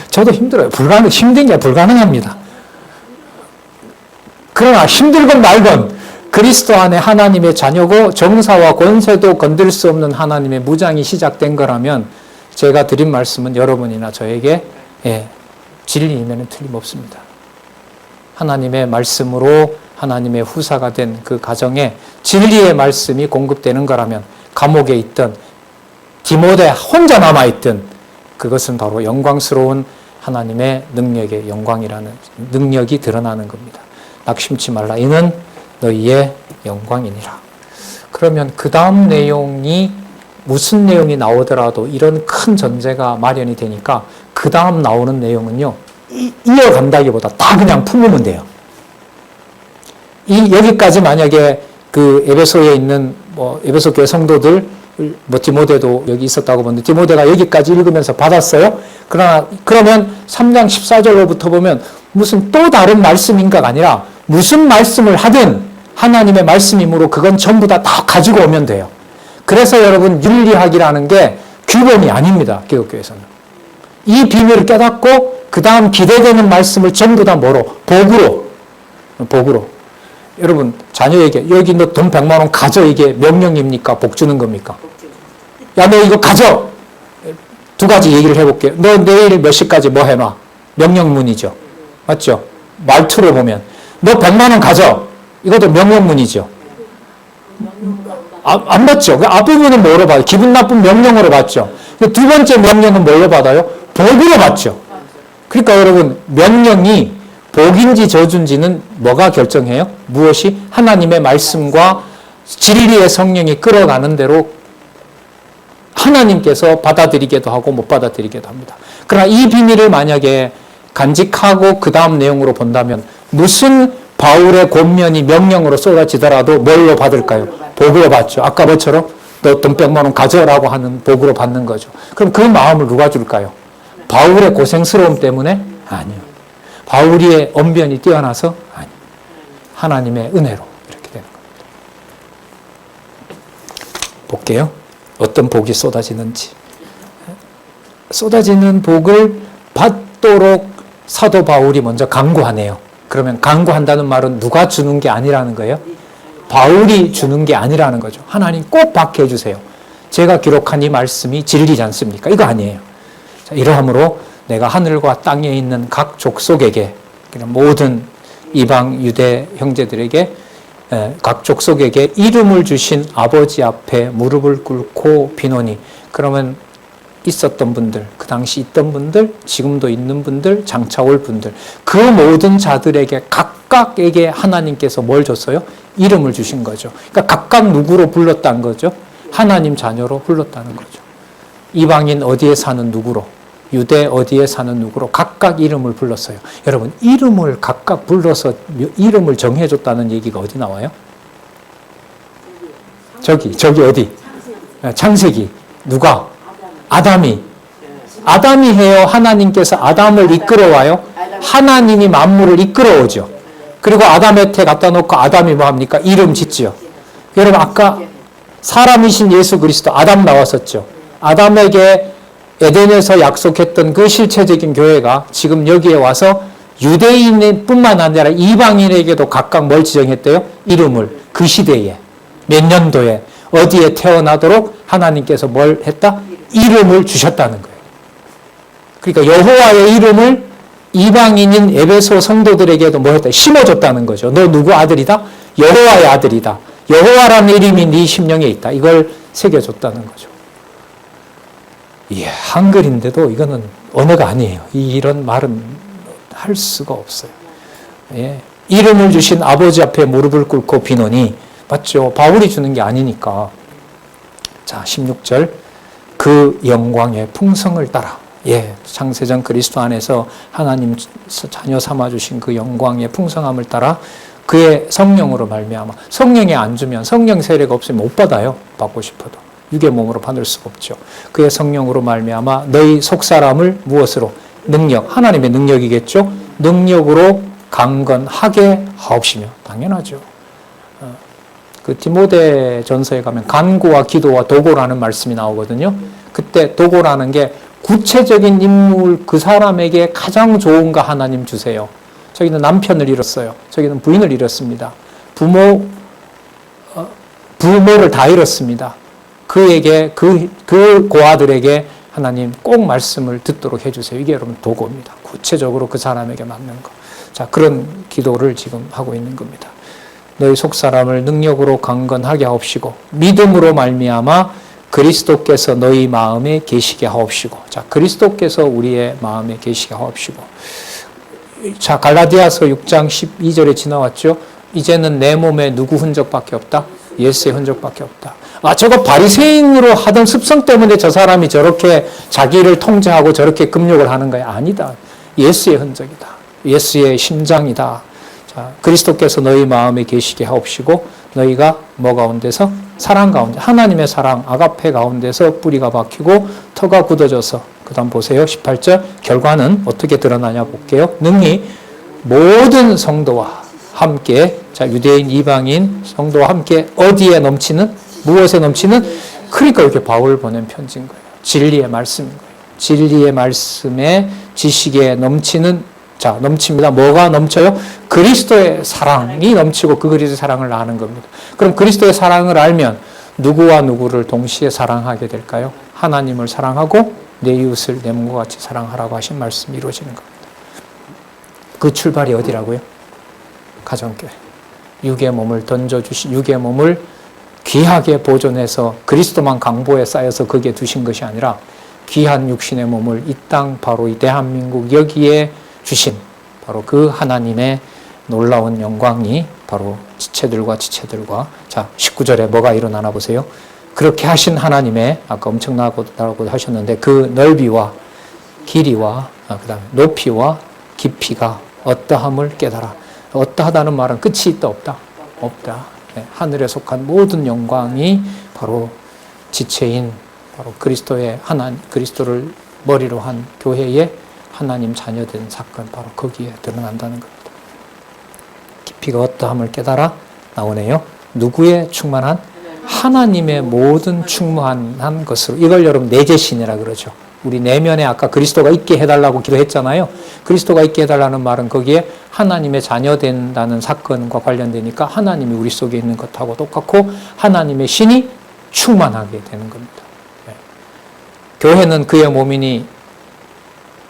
저도 힘들어요. 힘든 게 불가능합니다. 그러나 힘들건 말건 그리스도 안에 하나님의 자녀고 정사와 권세도 건들 수 없는 하나님의 무장이 시작된 거라면 제가 드린 말씀은 여러분이나 저에게 진리이면 틀림없습니다. 하나님의 말씀으로 하나님의 후사가 된 그 가정에 진리의 말씀이 공급되는 거라면 감옥에 있던 디모데 혼자 남아있던 그것은 바로 영광스러운 하나님의 능력의 영광이라는 능력이 드러나는 겁니다. 낙심치 말라. 이는 너희의 영광이니라. 그러면 그 다음 내용이 무슨 내용이 나오더라도 이런 큰 전제가 마련이 되니까 그 다음 나오는 내용은요, 이어간다기보다 다 그냥 품으면 돼요. 여기까지 만약에 그 에베소에 있는 에베소 교회 성도들, 디모데도 여기 있었다고 보는데 디모데가 여기까지 읽으면서 받았어요. 그러면 3장 14절로부터 보면 무슨 또 다른 말씀인가가 아니라 무슨 말씀을 하든 하나님의 말씀이므로 그건 전부 다 가지고 오면 돼요. 그래서 여러분 윤리학이라는 게 규범이 아닙니다. 기독교에서는. 이 비밀을 깨닫고 그 다음 기대되는 말씀을 전부 다 뭐로? 복으로. 여러분, 자녀에게 여기 너 돈 100만 원 가져, 이게 명령입니까? 복 주는 겁니까? 야, 너 이거 가져. 두 가지 얘기를 해볼게요. 너 내일 몇 시까지 뭐 해놔? 명령문이죠. 맞죠? 말투로 보면 너 100만 원 가져. 이것도 명령문이죠. 안 받죠. 그 앞부분은 뭐로 받아요? 기분 나쁜 명령으로 받죠. 두 번째 명령은 뭘로 받아요? 복으로 받죠. 그러니까 여러분, 명령이 복인지 저주인지는 뭐가 결정해요? 무엇이? 하나님의 말씀과 진리의 성령이 끌어가는 대로 하나님께서 받아들이기도 하고 못 받아들이기도 합니다. 그러나 이 비밀을 만약에 간직하고 그 다음 내용으로 본다면 무슨 바울의 권면이 명령으로 쏟아지더라도 뭘로 받을까요? 복으로 받죠. 아까 뭐처럼 너 돈 100만 원 가져라고 하는 복으로 받는 거죠. 그럼 그 마음을 누가 줄까요? 바울의 고생스러움 때문에? 아니요. 바울의 언변이 뛰어나서? 아니요. 하나님의 은혜로 이렇게 되는 겁니다. 볼게요. 어떤 복이 쏟아지는지. 쏟아지는 복을 받도록 사도 바울이 먼저 강구하네요. 그러면 강구한다는 말은 누가 주는 게 아니라는 거예요? 바울이 주는 게 아니라는 거죠. 하나님 꼭 받게 해주세요. 제가 기록한 이 말씀이 진리지 않습니까? 이거 아니에요. 자, 이러함으로 내가 하늘과 땅에 있는 각 족속에게, 모든 이방 유대 형제들에게, 각 족속에게 이름을 주신 아버지 앞에 무릎을 꿇고 비노니. 그러면 있었던 분들, 그 당시 있던 분들, 지금도 있는 분들, 장차 올 분들, 그 모든 자들에게 각각에게 하나님께서 뭘 줬어요? 이름을 주신 거죠. 그러니까 각각 누구로 불렀다는 거죠? 하나님 자녀로 불렀다는 거죠. 이방인 어디에 사는 누구로, 유대 어디에 사는 누구로 각각 이름을 불렀어요. 여러분, 이름을 각각 불러서 이름을 정해줬다는 얘기가 어디 나와요? 저기 어디? 창세기. 누가? 아담이 해요? 하나님께서 아담을 이끌어와요? 하나님이 만물을 이끌어오죠. 그리고 아담한테 갖다 놓고 아담이 뭐 합니까? 이름 짓지요. 여러분, 아까 사람이신 예수 그리스도 아담 나왔었죠. 아담에게 에덴에서 약속했던 그 실체적인 교회가 지금 여기에 와서 유대인뿐만 아니라 이방인에게도 각각 뭘 지정했대요? 이름을. 그 시대에, 몇 년도에, 어디에 태어나도록 하나님께서 뭘 했다? 이름을 주셨다는 거예요. 그러니까 여호와의 이름을 이방인인 에베소 성도들에게도 뭐 했다? 심어줬다는 거죠. 너 누구 아들이다? 여호와의 아들이다. 여호와라는 이름이 네 심령에 있다. 이걸 새겨줬다는 거죠. 예, 한글인데도 이거는 언어가 아니에요. 이런 말은 할 수가 없어요. 예, 이름을 주신 아버지 앞에 무릎을 꿇고 비노니. 맞죠? 바울이 주는 게 아니니까. 자, 16절. 그 영광의 풍성을 따라. 예, 창세전 그리스도 안에서 하나님 자녀 삼아주신 그 영광의 풍성함을 따라 그의 성령으로 말미암아. 성령이 안 주면, 성령 세례가 없으면 못 받아요. 받고 싶어도. 육의 몸으로 받을 수가 없죠. 그의 성령으로 말미암아 너희 속사람을 무엇으로? 능력. 하나님의 능력이겠죠. 능력으로 강건하게 하옵시며. 당연하죠. 그 디모데 전서에 가면 간구와 기도와 도고라는 말씀이 나오거든요. 그때 도고라는 게 구체적인 인물, 그 사람에게 가장 좋은 거 하나님 주세요. 저기는 남편을 잃었어요. 저기는 부인을 잃었습니다. 부모를 다 잃었습니다. 그에게, 그 고아들에게 하나님 꼭 말씀을 듣도록 해주세요. 이게 여러분 도고입니다. 구체적으로 그 사람에게 맞는 거. 자, 그런 기도를 지금 하고 있는 겁니다. 너희 속사람을 능력으로 강건하게 하옵시고 믿음으로 말미암아 그리스도께서 너희 마음에 계시게 하옵시고. 자, 그리스도께서 우리의 마음에 계시게 하옵시고. 자, 갈라디아서 6장 12절에 지나왔죠. 이제는 내 몸에 누구 흔적밖에 없다? 예수의 흔적밖에 없다. 아, 저거 바리새인으로 하던 습성 때문에 저 사람이 저렇게 자기를 통제하고 저렇게 금욕을 하는 거야? 아니다. 예수의 흔적이다. 예수의 심장이다. 자, 그리스도께서 너희 마음에 계시게 하옵시고 너희가 뭐 가운데서? 사랑 가운데, 하나님의 사랑, 아가페 가운데서 뿌리가 박히고 터가 굳어져서, 그 다음 보세요. 18절. 결과는 어떻게 드러나냐 볼게요. 능히 모든 성도와 함께, 자, 유대인, 이방인, 성도와 함께 어디에 넘치는? 무엇에 넘치는? 그러니까 이렇게 바울 보낸 편지인 거예요. 진리의 말씀인 거예요. 진리의 말씀에 지식에 넘치는, 자, 넘칩니다. 뭐가 넘쳐요? 그리스도의 사랑이 넘치고 그 그리스도의 사랑을 아는 겁니다. 그럼 그리스도의 사랑을 알면 누구와 누구를 동시에 사랑하게 될까요? 하나님을 사랑하고 내 이웃을 내 몸과 같이 사랑하라고 하신 말씀이 이루어지는 겁니다. 그 출발이 어디라고요? 가정교회. 육의 몸을 던져주신 육의 몸을 귀하게 보존해서 그리스도만 강보에 쌓여서 거기에 두신 것이 아니라 귀한 육신의 몸을 이 땅 바로 이 대한민국 여기에 주신 바로 그 하나님의 놀라운 영광이 바로 지체들과 자 19절에 뭐가 일어나나 보세요. 그렇게 하신 하나님의 아까 엄청나다고 하셨는데 그 넓이와 길이와 그다음에 높이와 깊이가 어떠함을 깨달아. 어떠하다는 말은 끝이 있다 없다? 없다. 네, 하늘에 속한 모든 영광이 바로 지체인 바로 그리스도의 그리스도를 머리로 한 교회의 하나님 자녀된 사건 바로 거기에 드러난다는 겁니다. 깊이가 어떠함을 깨달아 나오네요. 누구의 충만한? 하나님의 모든 충만한 것으로. 이걸 여러분 내재신이라 그러죠. 우리 내면에 아까 그리스도가 있게 해달라고 기도했잖아요. 그리스도가 있게 해달라는 말은 거기에 하나님의 자녀 된다는 사건과 관련되니까 하나님이 우리 속에 있는 것하고 똑같고 하나님의 신이 충만하게 되는 겁니다. 네. 교회는 그의 몸이니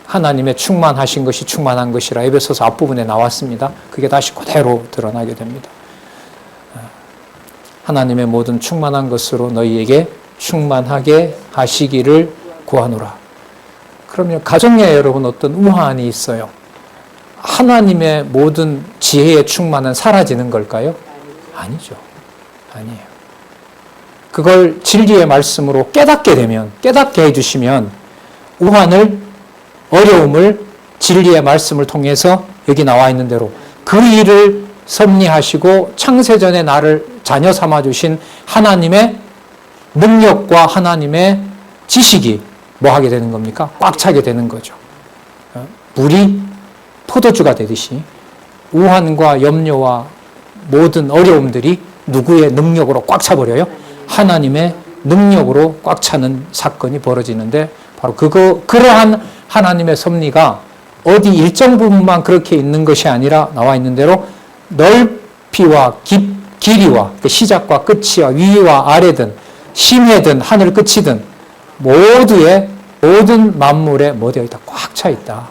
하나님의 충만하신 것이 충만한 것이라 에베소서 앞부분에 나왔습니다. 그게 다시 그대로 드러나게 됩니다. 하나님의 모든 충만한 것으로 너희에게 충만하게 하시기를 구하노라. 그러면 가정에 여러분 어떤 우환이 있어요. 하나님의 모든 지혜의 충만은 사라지는 걸까요? 아니죠. 아니에요. 그걸 진리의 말씀으로 깨닫게 해주시면 우환을 어려움을 진리의 말씀을 통해서 여기 나와 있는 대로 그 일을 섭리하시고 창세전에 나를 자녀 삼아주신 하나님의 능력과 하나님의 지식이 뭐 하게 되는 겁니까? 꽉 차게 되는 거죠. 물이 포도주가 되듯이 우환과 염려와 모든 어려움들이 누구의 능력으로 꽉 차버려요? 하나님의 능력으로 꽉 차는 사건이 벌어지는데 바로 그러한 하나님의 섭리가 어디 일정 부분만 그렇게 있는 것이 아니라 나와 있는 대로 넓이와 길이와 시작과 끝이와 위와 아래든 심해든 하늘 끝이든 모든 만물에 뭐 되어 있다? 꽉 차 있다.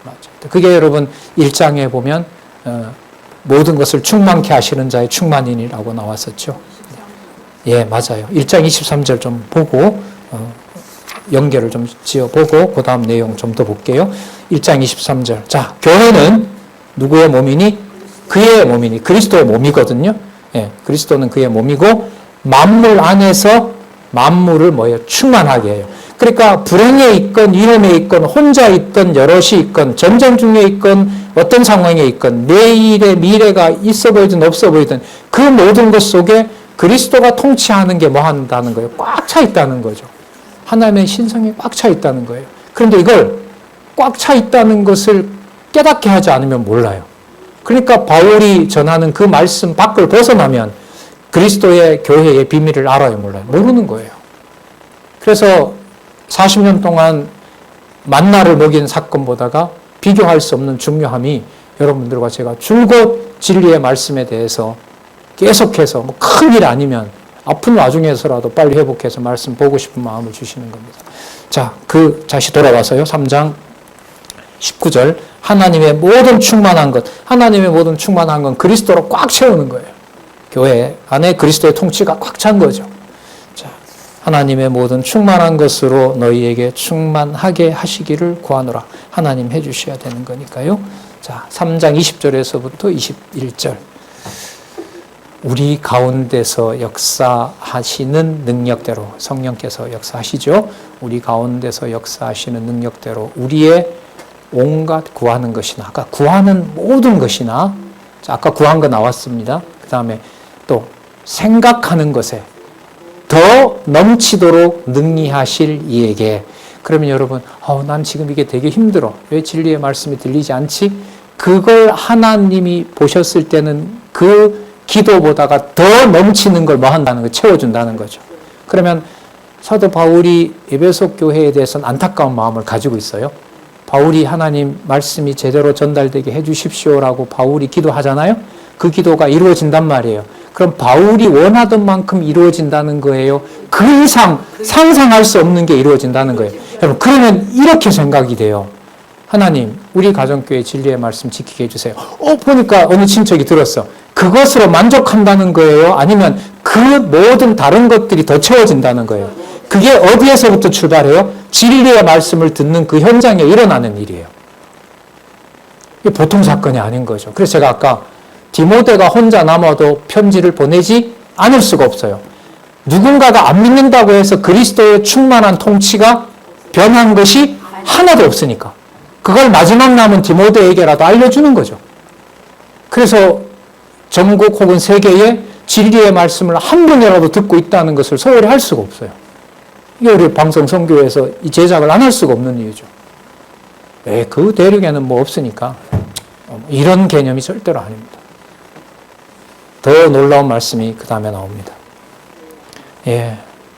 맞죠. 그게 여러분 1장에 보면 모든 것을 충만케 하시는 자의 충만인이라고 나왔었죠. 예, 맞아요. 1장 23절 좀 보고 연결을 좀 지어보고 그 다음 내용 좀 더 볼게요. 1장 23절. 자, 교회는 누구의 몸이니? 그의 몸이니. 그리스도의 몸이거든요. 예, 그리스도는 그의 몸이고 만물 안에서 만물을 뭐예요? 충만하게 해요. 그러니까 불행에 있건 위험에 있건 혼자 있건 여럿이 있건 전쟁 중에 있건 어떤 상황에 있건 내일의 미래가 있어 보이든 없어 보이든 그 모든 것 속에 그리스도가 통치하는 게 뭐 한다는 거예요? 꽉 차 있다는 거죠. 하나님의 신성이 꽉 차 있다는 거예요. 그런데 이걸 꽉 차 있다는 것을 깨닫게 하지 않으면 몰라요. 그러니까 바울이 전하는 그 말씀 밖을 벗어나면 그리스도의 교회의 비밀을 알아요, 몰라요? 모르는 거예요. 그래서 40년 동안 만나를 먹인 사건보다가 비교할 수 없는 중요함이 여러분들과 제가 줄곧 진리의 말씀에 대해서 계속해서 뭐 큰일 아니면 아픈 와중에서라도 빨리 회복해서 말씀 보고 싶은 마음을 주시는 겁니다. 자, 다시 돌아와서요. 3장 19절. 하나님의 모든 충만한 것. 하나님의 모든 충만한 건 그리스도로 꽉 채우는 거예요. 교회 안에 그리스도의 통치가 꽉 찬 거죠. 자, 하나님의 모든 충만한 것으로 너희에게 충만하게 하시기를 구하노라. 하나님 해주셔야 되는 거니까요. 자, 3장 20절에서부터 21절. 우리 가운데서 역사하시는 능력대로 성령께서 역사하시죠. 우리 가운데서 역사하시는 능력대로 우리의 온갖 구하는 것이나 아까 구하는 모든 것이나 아까 구한 거 나왔습니다. 그 다음에 또 생각하는 것에 더 넘치도록 능리하실 이에게. 그러면 여러분 난 지금 이게 되게 힘들어. 왜 진리의 말씀이 들리지 않지? 그걸 하나님이 보셨을 때는 그 기도보다가 더 넘치는 걸 뭐 한다는 거 채워준다는 거죠. 그러면 사도 바울이 에베소 교회에 대해서는 안타까운 마음을 가지고 있어요. 바울이 하나님 말씀이 제대로 전달되게 해주십시오라고 바울이 기도하잖아요. 그 기도가 이루어진단 말이에요. 그럼 바울이 원하던 만큼 이루어진다는 거예요. 그 이상 상상할 수 없는 게 이루어진다는 거예요. 여러분, 그러면 이렇게 생각이 돼요. 하나님, 우리 가정교회 진리의 말씀 지키게 해주세요. 보니까 어느 친척이 들었어. 그것으로 만족한다는 거예요? 아니면 그 모든 다른 것들이 더 채워진다는 거예요? 그게 어디에서부터 출발해요? 진리의 말씀을 듣는 그 현장에 일어나는 일이에요. 이게 보통 사건이 아닌 거죠. 그래서 제가 아까 디모데가 혼자 남아도 편지를 보내지 않을 수가 없어요. 누군가가 안 믿는다고 해서 그리스도의 충만한 통치가 변한 것이 하나도 없으니까. 그걸 마지막 남은 디모데에게라도 알려주는 거죠. 그래서 전국 혹은 세계에 진리의 말씀을 한 분이라도 듣고 있다는 것을 소홀히 할 수가 없어요. 이게 우리 방송 선교에서 이 제작을 안 할 수가 없는 이유죠. 그 대륙에는 뭐 없으니까. 이런 개념이 절대로 아닙니다. 더 놀라운 말씀이 그 다음에 나옵니다.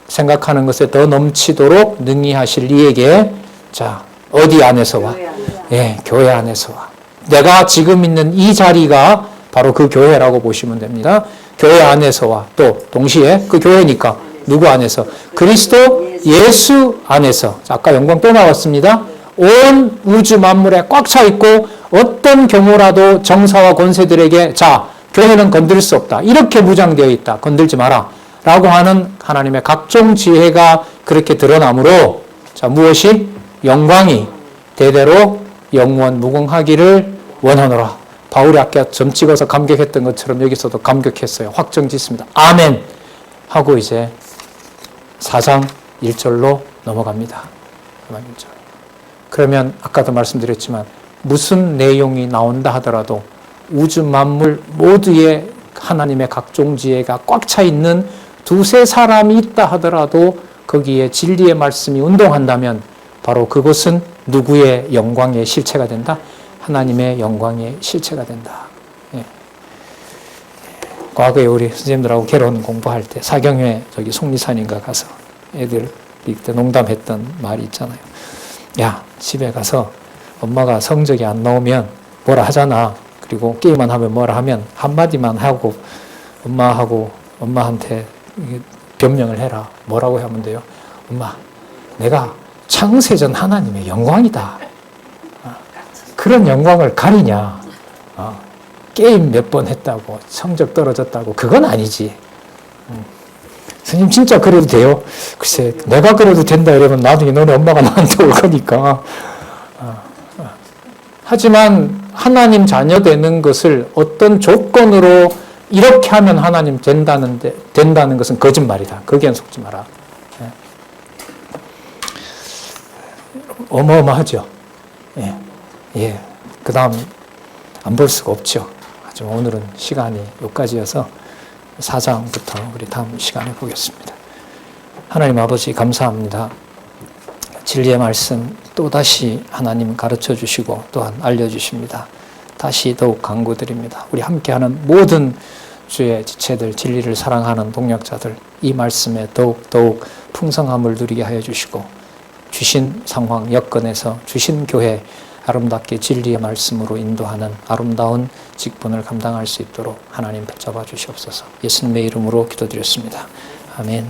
생각하는 것에 더 넘치도록 능히 하실 이에게, 자, 어디 안에서와? 교회 안에서와. 내가 지금 있는 이 자리가 바로 그 교회라고 보시면 됩니다. 교회 안에서와 또 동시에 그 교회니까 누구 안에서? 그리스도 예수 안에서. 자, 아까 영광 또 나왔습니다. 온 우주 만물에 꽉 차 있고 어떤 경우라도 정사와 권세들에게 자, 교회는 건들 수 없다. 이렇게 무장되어 있다. 건들지 마라. 라고 하는 하나님의 각종 지혜가 그렇게 드러나므로 자, 무엇이? 영광이 대대로 영원 무궁하기를 원하노라. 바울이 아까 점 찍어서 감격했던 것처럼 여기서도 감격했어요. 확정 짓습니다. 아멘! 하고 이제 4장 1절로 넘어갑니다. 그러면 아까도 말씀드렸지만 무슨 내용이 나온다 하더라도 우주 만물 모두의 하나님의 각종 지혜가 꽉 차 있는 두세 사람이 있다 하더라도 거기에 진리의 말씀이 운동한다면 바로 그것은 누구의 영광의 실체가 된다? 하나님의 영광의 실체가 된다. 과거에 우리 선생님들하고 결혼 공부할 때 사경회 저기 속리산인가 가서 애들 그때 농담했던 말이 있잖아요. 야, 집에 가서 엄마가 성적이 안 나오면 뭐라 하잖아. 그리고 게임만 하면 뭐라 하면 한마디만 하고 엄마한테 변명을 해라. 뭐라고 하면 돼요? 엄마, 내가 창세전 하나님의 영광이다. 그런 영광을 가리냐? 게임 몇 번 했다고 성적 떨어졌다고 그건 아니지. 스님 진짜 그래도 돼요? 글쎄, 내가 그래도 된다 이러면 나중에 너네 엄마가 나한테 올 거니까. 하지만 하나님 자녀 되는 것을 어떤 조건으로 이렇게 하면 하나님 된다는 것은 거짓말이다. 거기엔 속지 마라. 어마어마하죠. 그 다음 안 볼 수가 없죠. 하지만 오늘은 시간이 여기까지여서 4장부터 우리 다음 시간에 보겠습니다. 하나님 아버지 감사합니다. 진리의 말씀 또다시 하나님 가르쳐 주시고 또한 알려주십니다. 다시 더욱 강구드립니다. 우리 함께하는 모든 주의 지체들, 진리를 사랑하는 동역자들, 이 말씀에 더욱 풍성함을 누리게 하여 주시고 주신 상황, 여건에서 주신 교회 아름답게 진리의 말씀으로 인도하는 아름다운 직분을 감당할 수 있도록 하나님 붙잡아 주시옵소서. 예수님의 이름으로 기도드렸습니다. 아멘.